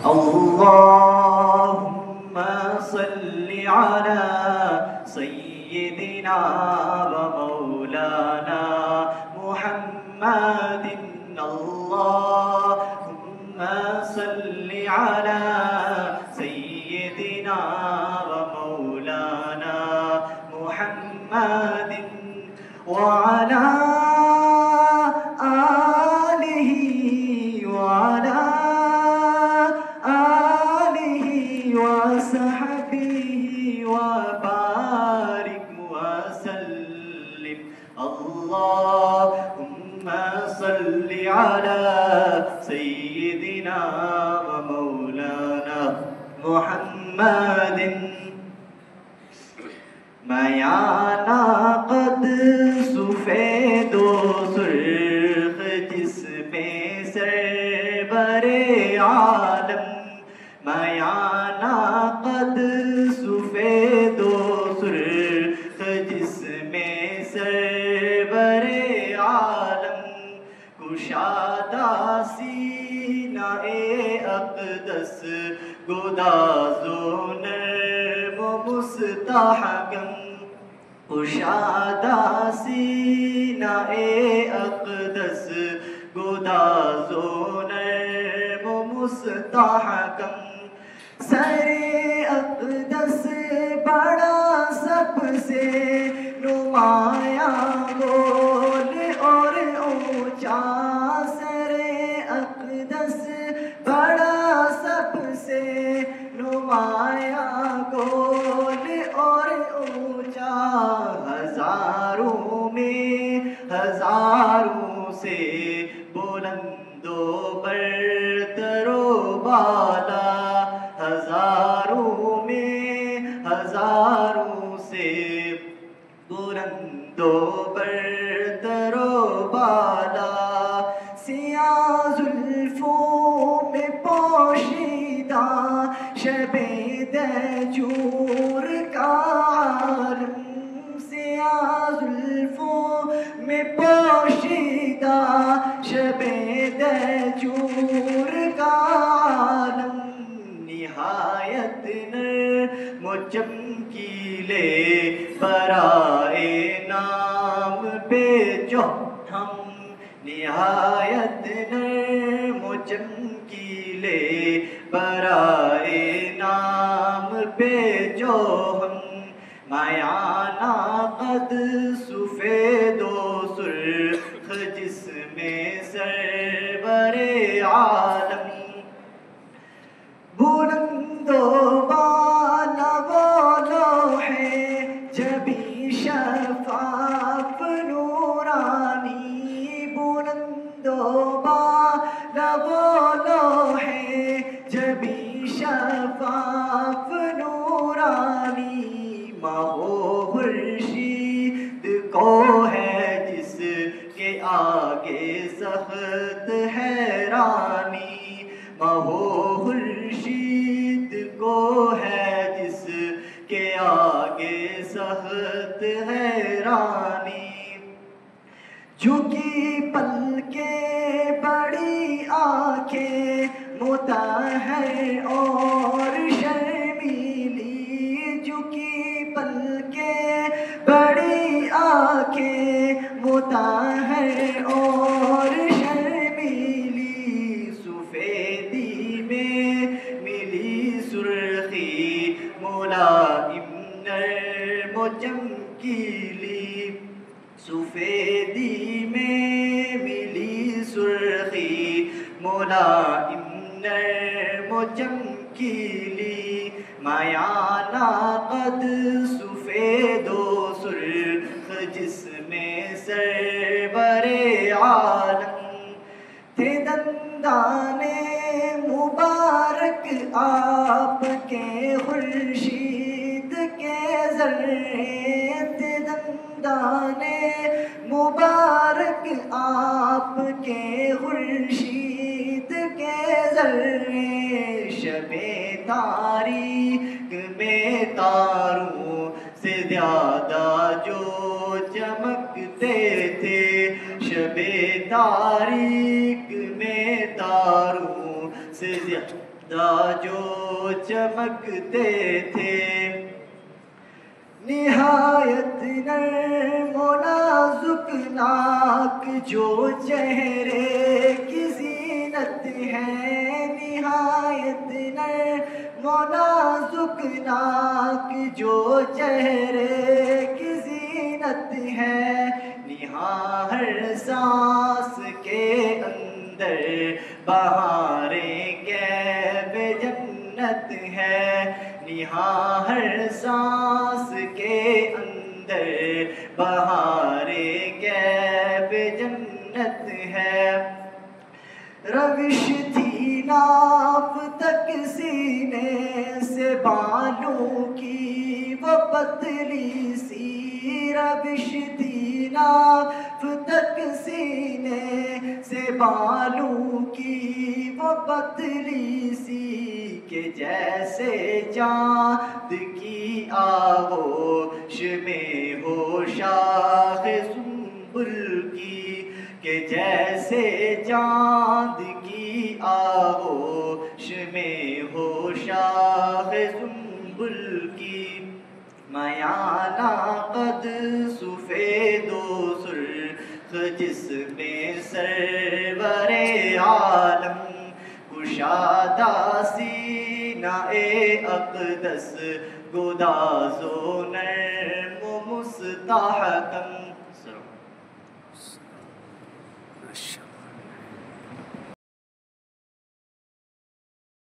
اللهم صل على سيدنا ومولانا محمد اللهم صل على سيدنا ومولانا محمد وعلى آله وعلى آله وصحبه وبارك وسلم اللهم صل على سيدنا ومولانا محمد میانہ قد سفید و سرخ جس میں سرور عالم میانہ قد سفید و سرخ جس میں سرور عالم کشادہ سینہ اقدس گداز و نرم و مستحکم کشادہ سینہ اقدس گداز و نرم و مستحکم سر اقدس بڑا سب سے نمایاں گول اور اونچا سر اقدس بڑا سب سے نمایاں گول اور اونچا ہزاروں میں ہزاروں سے بلند و برتر و بالا ہزاروں میں ہزاروں سے بلند و برتر و بالا سیاہ زلفوں میں پوشیدہ شب دہجور کا عالم سیاہ زلفوں میں پوشیدہ شب دہجور کا عالم نہایت نرم و چمکیلے برائے نام پہ جو ہم نہایت نرم و چمکیلے برائے نام پہ جو ہم میانہ قد سفید و سرخ جس میں سرور عالم بلند و بالا وہ لوح جبی شفاف نورانی بلند و بالا وہ لوح جبی شفاف نورانی ماہ و خورشید کو ہے جس کے آگے سخت حیرانی ماہ و خورشید کو ہے جس کے آگے سخت حیرانی جھکی پلکیں بڑی آنکھیں متحر اور شرمیلی جھکی پلکیں بڑی آنکھیں متحر اور شرمیلی سفیدی میں ملی سرخی ملائم نرم و چمکیلی سفیدی میں ملی سرخی ملائم نرم و چمکیلی میانہ قد سفید و سرخ جس میں سرور عالم تھے دندان مبارک آپ کے خورشید کے ذرے تھے دندان مبارک آپ کے خورشید کے ذرے شب تاریک میں تاروں سے زیادہ جو چمکتے تھے شب تاریک میں تاروں سے زیادہ جو چمکتے تھے نہایت نرم و نازک ناک جو چہرے کی زینت ہے نہایت نرم و نازک ناک جو چہرے کی زینت ہے ہر سانس کے اندر بہاریں کیب جنت ہے ہر سانس کے اندر بہاریں کیب جنت ہے روش تھی ناف تک سینے سے بالوں کی وہ پتلی سی روش تھی ناف تک سینے سے بالوں کی وہ پتلی سی کہ جیسے چاند کی آغوش میں ہو شاخ سنبل کی کہ جیسے چاند کی آغوش میں ہو شاخ سنبل کی میانہ قد سفید و سرخ جسم سرور عالم کشادہ سینہ اقدس گداز و نرم و مستحکم